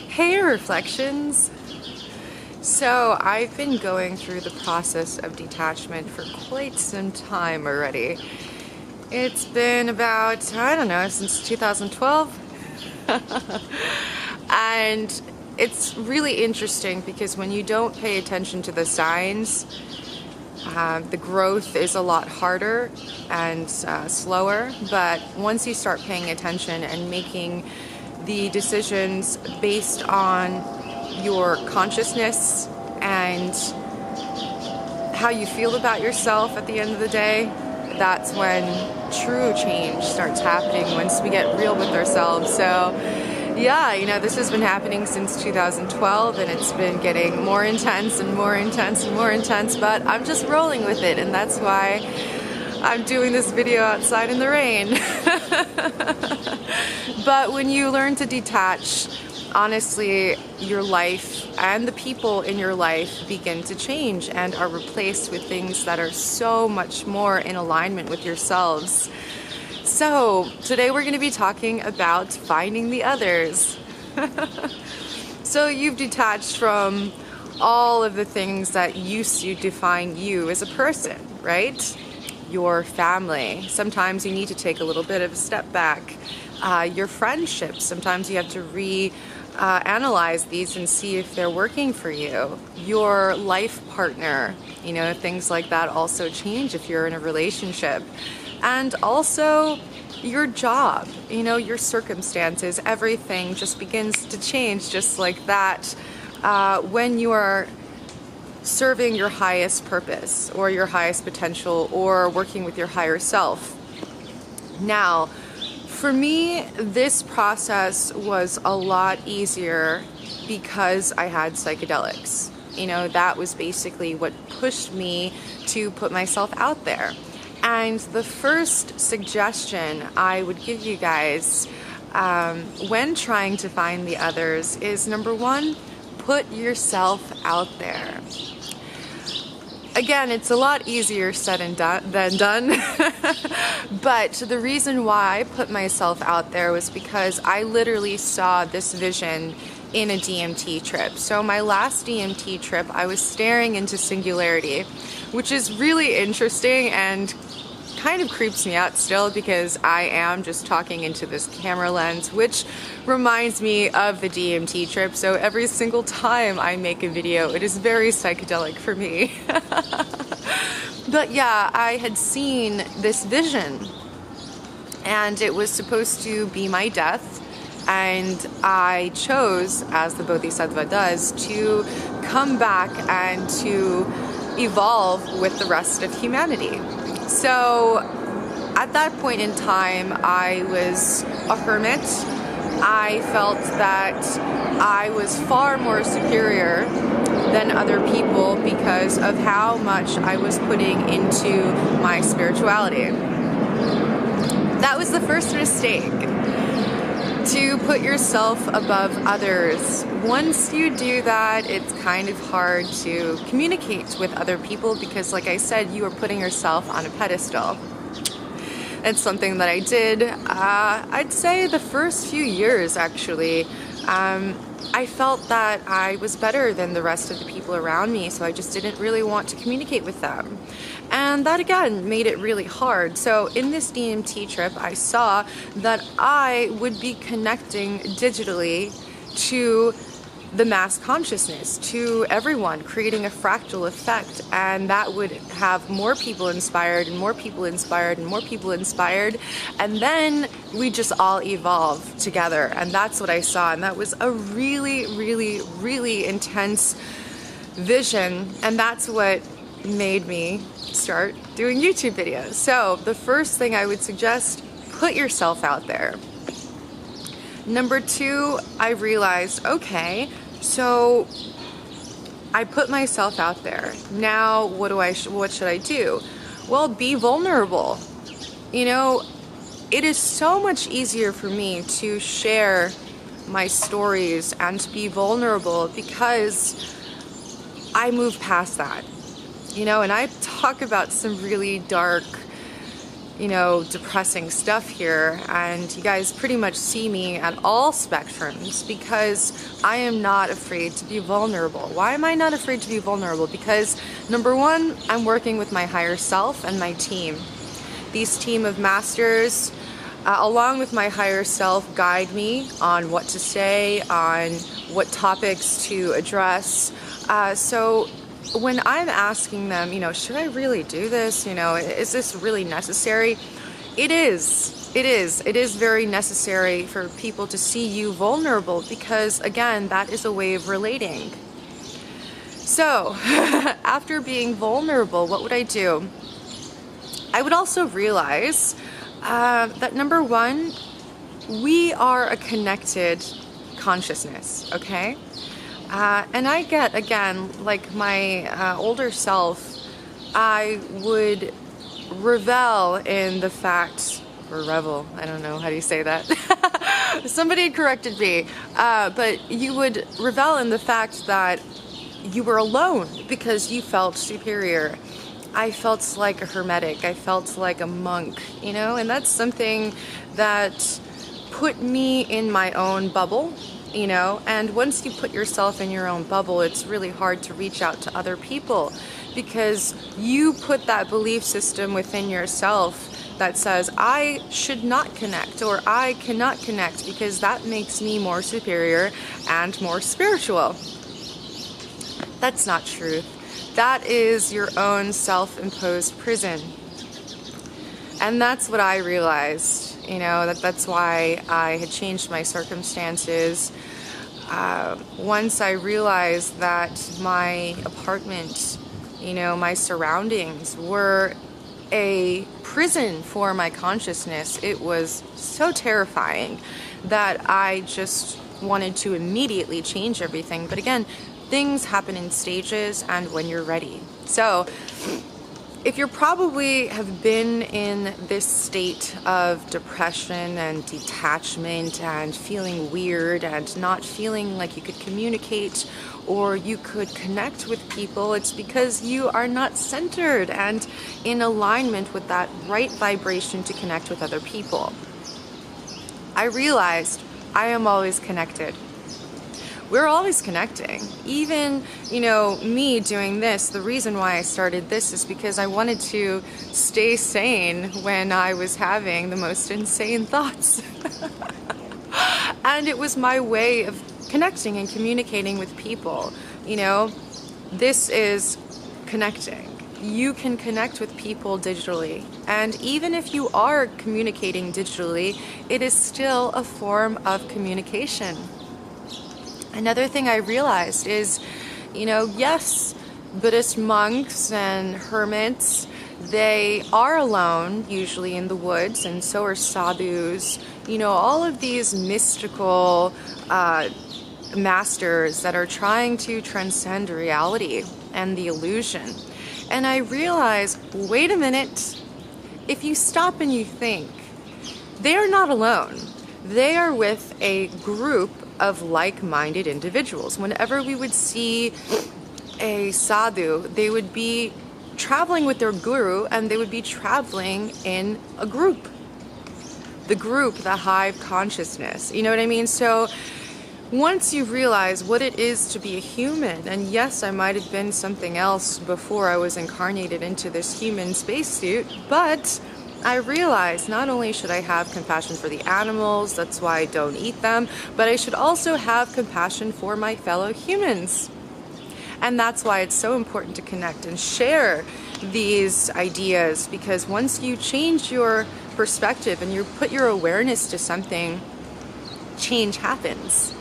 Hey Reflections! So I've been going through the process of detachment for quite some time already. It's been about, I don't know, since 2012. And it's really interesting because when you don't pay attention to the signs, the growth is a lot harder and slower, but once you start paying attention and making the decisions based on your consciousness and how you feel about yourself at the end of the day, that's when true change starts happening, once we get real with ourselves. So yeah, you know, this has been happening since 2012 and it's been getting more intense and more intense and more intense, but I'm just rolling with it, and that's why I'm doing this video outside in the rain. But when you learn to detach, honestly, your life and the people in your life begin to change and are replaced with things that are so much more in alignment with yourselves. So today we're going to be talking about finding the others. So you've detached from all of the things that used to define you as a person, right? Your family. Sometimes you need to take a little bit of a step back. Your friendships. Sometimes you have to analyze these and see if they're working for you. Your life partner, you know, things like that also change if you're in a relationship. And also your job, you know, your circumstances, everything just begins to change just like that when you are serving your highest purpose or your highest potential or working with your higher self. Now, for me, this process was a lot easier because I had psychedelics. You know, that was basically what pushed me to put myself out there. And the first suggestion I would give you guys when trying to find the others is, number one, put yourself out there. Again, it's a lot easier said than done, but the reason why I put myself out there was because I literally saw this vision in a DMT trip. So my last DMT trip, I was staring into singularity, which is really interesting and kind of creeps me out still because I am just talking into this camera lens, which reminds me of the DMT trip. So every single time I make a video, it is very psychedelic for me. But yeah, I had seen this vision and it was supposed to be my death. And I chose, as the Bodhisattva does, to come back and to evolve with the rest of humanity. So at that point in time, I was a hermit. I felt that I was far more superior than other people because of how much I was putting into my spirituality. That was the first mistake, to put yourself above others. Once you do that, it's kind of hard to communicate with other people because, like I said, you are putting yourself on a pedestal. It's something that I did, I'd say the first few years actually. I felt that I was better than the rest of the people around me, so I just didn't really want to communicate with them. And that again made it really hard. So in this DMT trip, I saw that I would be connecting digitally to the mass consciousness, to everyone, creating a fractal effect, and that would have more people inspired and more people inspired and more people inspired, and then we just all evolve together. And that's what I saw, and that was a really, really, really intense vision, and that's what made me start doing YouTube videos. So the first thing I would suggest, put yourself out there. Number two, I realized, okay, so I put myself out there. Now what should I do? Well, be vulnerable. You know, it is so much easier for me to share my stories and to be vulnerable because I move past that. You know, and I talk about some really dark, you know, depressing stuff here, and you guys pretty much see me at all spectrums because I am not afraid to be vulnerable. Why am I not afraid to be vulnerable? Because number one, I'm working with my higher self and my team. These team of masters, along with my higher self, guide me on what to say, on what topics to address. So when I'm asking them, you know, should I really do this? You know, is this really necessary? It is. It is. It is very necessary for people to see you vulnerable because, again, that is a way of relating. So after being vulnerable, what would I do? I would also realize that number one, we are a connected consciousness, okay? And I get, again, like my older self, I would revel in the fact, or revel, I don't know, how do you say that? Somebody had corrected me, but you would revel in the fact that you were alone because you felt superior. I felt like a hermetic, I felt like a monk, you know, and that's something that put me in my own bubble. You know, and once you put yourself in your own bubble, it's really hard to reach out to other people because you put that belief system within yourself that says, I should not connect or I cannot connect because that makes me more superior and more spiritual. That's not true. That is your own self-imposed prison. And that's what I realized. You know, that's why I had changed my circumstances. Once I realized that my apartment, you know, my surroundings were a prison for my consciousness, it was so terrifying that I just wanted to immediately change everything. But again, things happen in stages and when you're ready. So if you probably have been in this state of depression and detachment and feeling weird and not feeling like you could communicate or you could connect with people, it's because you are not centered and in alignment with that right vibration to connect with other people. I realized I am always connected. We're always connecting. Even, you know, me doing this, the reason why I started this is because I wanted to stay sane when I was having the most insane thoughts. And it was my way of connecting and communicating with people. You know, this is connecting. You can connect with people digitally. And even if you are communicating digitally, it is still a form of communication. Another thing I realized is, you know, yes, Buddhist monks and hermits, they are alone, usually in the woods, and so are sadhus. You know, all of these mystical masters that are trying to transcend reality and the illusion. And I realized, wait a minute, if you stop and you think, they are not alone. They are with a group of like-minded individuals. Whenever we would see a sadhu, they would be traveling with their guru and they would be traveling in a group. The group, the hive consciousness. You know what I mean? So once you realize what it is to be a human, and yes, I might have been something else before I was incarnated into this human spacesuit, but I realized not only should I have compassion for the animals, that's why I don't eat them, but I should also have compassion for my fellow humans. And that's why it's so important to connect and share these ideas, because once you change your perspective and you put your awareness to something, change happens.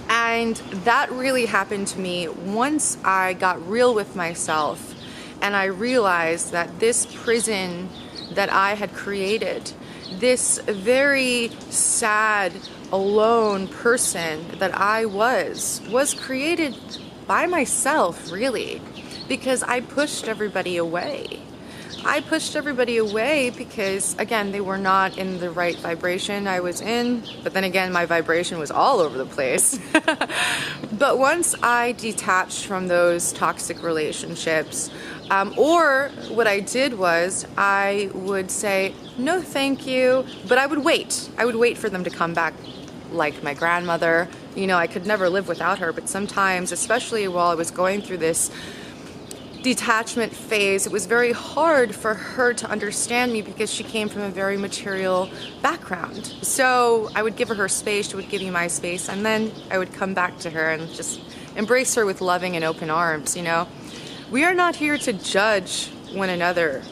And that really happened to me once I got real with myself and I realized that this prison that I had created, this very sad, alone person that I was created by myself, really, because I pushed everybody away. I pushed everybody away because, again, they were not in the right vibration I was in, but then again, my vibration was all over the place. But once I detached from those toxic relationships, Or what I did was I would say, no, thank you, but I would wait. I would wait for them to come back, like my grandmother. You know, I could never live without her, but sometimes, especially while I was going through this detachment phase, it was very hard for her to understand me because she came from a very material background. So I would give her space, she would give me my space, and then I would come back to her and just embrace her with loving and open arms, you know. We are not here to judge one another,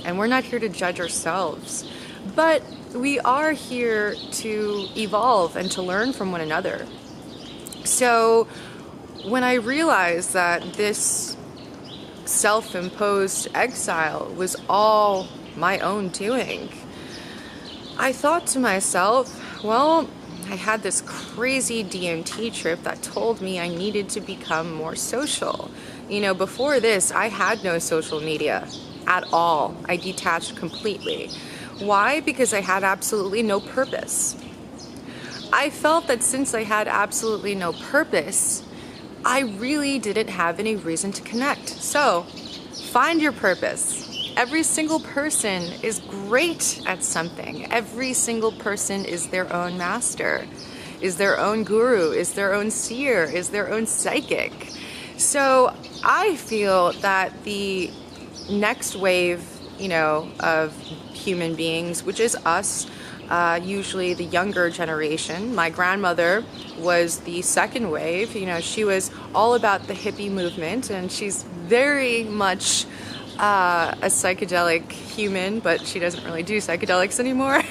and we're not here to judge ourselves, but we are here to evolve and to learn from one another. So when I realized that this self-imposed exile was all my own doing, I thought to myself, well, I had this crazy DMT trip that told me I needed to become more social. You know, before this, I had no social media at all. I detached completely. Why? Because I had absolutely no purpose. I felt that since I had absolutely no purpose, I really didn't have any reason to connect. So, find your purpose. Every single person is great at something. Every single person is their own master, is their own guru, is their own seer, is their own psychic. So I feel that the next wave, you know, of human beings, which is us, usually the younger generation. My grandmother was the second wave. You know, she was all about the hippie movement, and she's very much a psychedelic human, but she doesn't really do psychedelics anymore.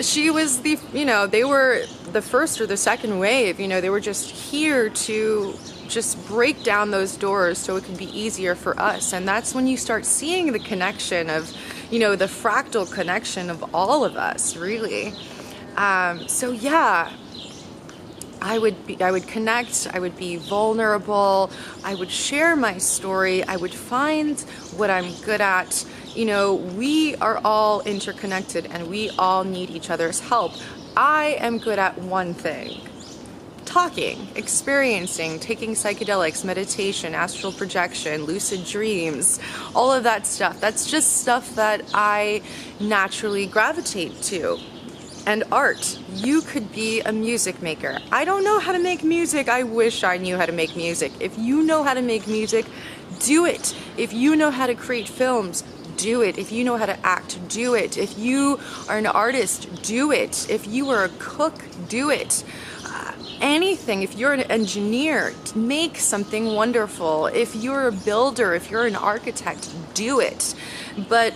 She was the, you know, they were the first or the second wave. You know, they were just here to just break down those doors so it could be easier for us. And that's when you start seeing the connection of, you know, the fractal connection of all of us, really. So yeah, I would connect, I would be vulnerable, I would share my story, I would find what I'm good at. You know, we are all interconnected and we all need each other's help. I am good at one thing: talking, experiencing, taking psychedelics, meditation, astral projection, lucid dreams, all of that stuff. That's just stuff that I naturally gravitate to. And art. You could be a music maker. I don't know how to make music. I wish I knew how to make music. If you know how to make music, do it. If you know how to create films, do it. If you know how to act, do it. If you are an artist, do it. If you are a cook, do it. Anything. If you're an engineer, make something wonderful. If you're a builder, if you're an architect, do it. But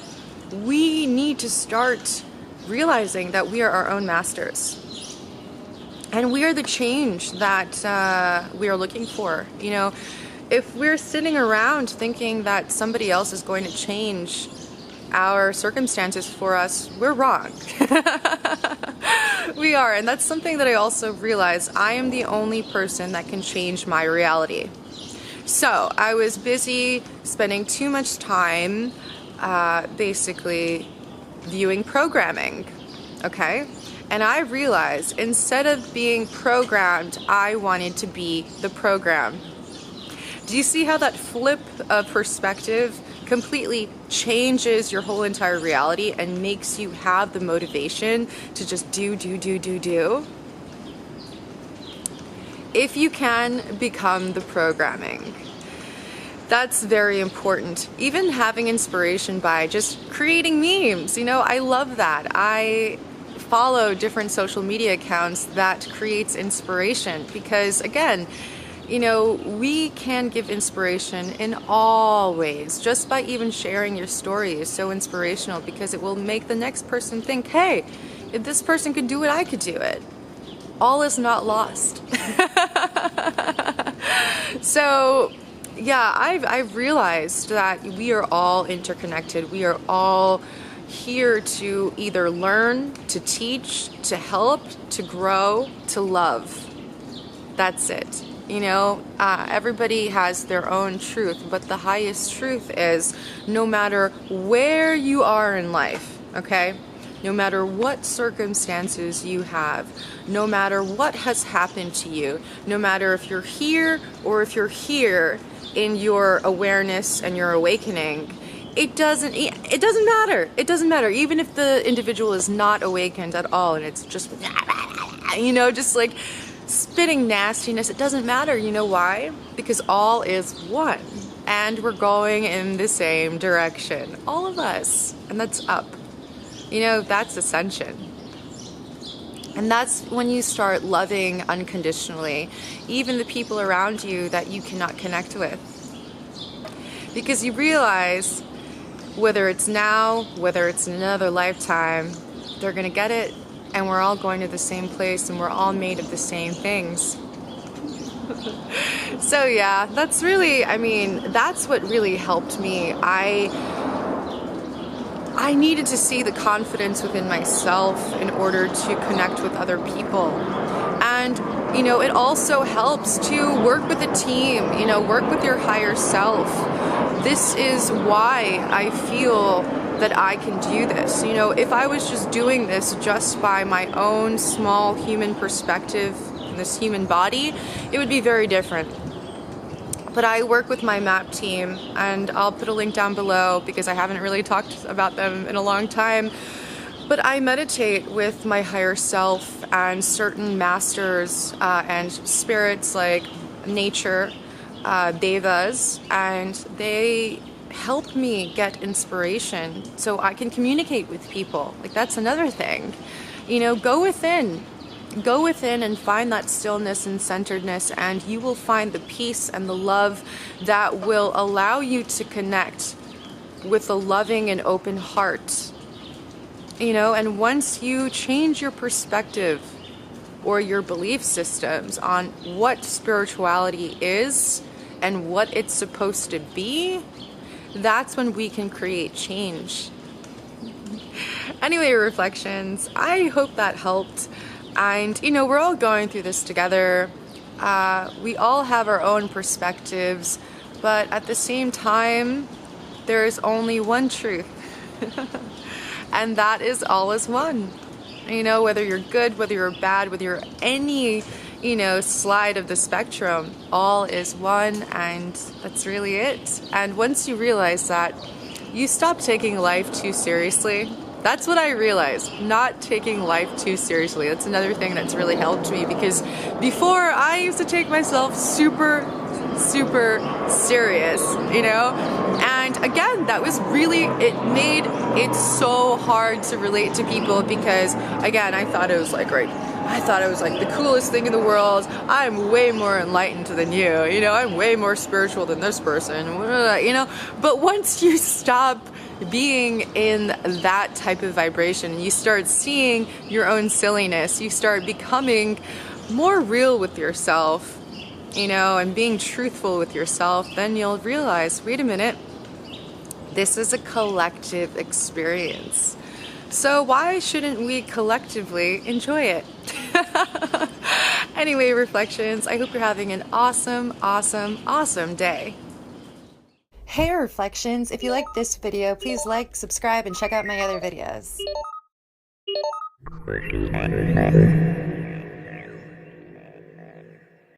we need to start realizing that we are our own masters. And we are the change that we are looking for. You know, if we're sitting around thinking that somebody else is going to change our circumstances for us, we're wrong. We are, and that's something that I also realize. I am the only person that can change my reality. So I was busy spending too much time basically viewing programming, okay? And I realized instead of being programmed, I wanted to be the program. Do you see how that flip of perspective completely changes your whole entire reality and makes you have the motivation to just do? If you can become the programming, that's very important. Even having inspiration by just creating memes, you know, I love that. I follow different social media accounts that creates inspiration because, again, you know, we can give inspiration in all ways. Just by even sharing your story is so inspirational because it will make the next person think, hey, if this person could do it, I could do it. All is not lost. So, yeah, I've realized that we are all interconnected. We are all here to either learn, to teach, to help, to grow, to love. That's it. You know, everybody has their own truth, but the highest truth is no matter where you are in life, okay? no matter what circumstances you have, no matter what has happened to you, no matter if you're here or if you're here in your awareness and your awakening, it doesn't matter. It doesn't matter. Even if the individual is not awakened at all and it's just, you know, just like spitting nastiness, it doesn't matter. You know why? Because all is one and we're going in the same direction. All of us. And that's up. You know, that's ascension. And that's when you start loving unconditionally, even the people around you that you cannot connect with. Because you realize, whether it's now, whether it's in another lifetime, they're gonna get it, and we're all going to the same place, and we're all made of the same things. So yeah, that's really, I mean, that's what really helped me. I needed to see the confidence within myself in order to connect with other people. And, you know, it also helps to work with a team, you know, work with your higher self. This is why I feel that I can do this. You know, if I was just doing this just by my own small human perspective in this human body, it would be very different. But I work with my MAP team, and I'll put a link down below because I haven't really talked about them in a long time. But I meditate with my higher self and certain masters and spirits like nature, devas, and they help me get inspiration so I can communicate with people. Like, that's another thing. You know, go within and find that stillness and centeredness, and you will find the peace and the love that will allow you to connect with a loving and open heart. You know, and once you change your perspective or your belief systems on what spirituality is and what it's supposed to be, that's when we can create change. Anyway, reflections, I hope that helped. And, you know, we're all going through this together. We all have our own perspectives, but at the same time, there is only one truth. And that is all is one. You know, whether you're good, whether you're bad, whether you're any, you know, slide of the spectrum, all is one, and that's really it. And once you realize that, you stop taking life too seriously. That's what I realized, not taking life too seriously. That's another thing that's really helped me, because before I used to take myself super serious, you know? And again, that was really, it made it so hard to relate to people because, again, I thought it was like, right, I thought it was like the coolest thing in the world. I'm way more enlightened than you, you know? I'm way more spiritual than this person, you know? But once you stop being in that type of vibration, you start seeing your own silliness, you start becoming more real with yourself, you know, and being truthful with yourself, then you'll realize, wait a minute, this is a collective experience. So why shouldn't we collectively enjoy it? Anyway, reflections, I hope you're having an awesome day. Hey reflections, if you like this video, please like, subscribe, and check out my other videos.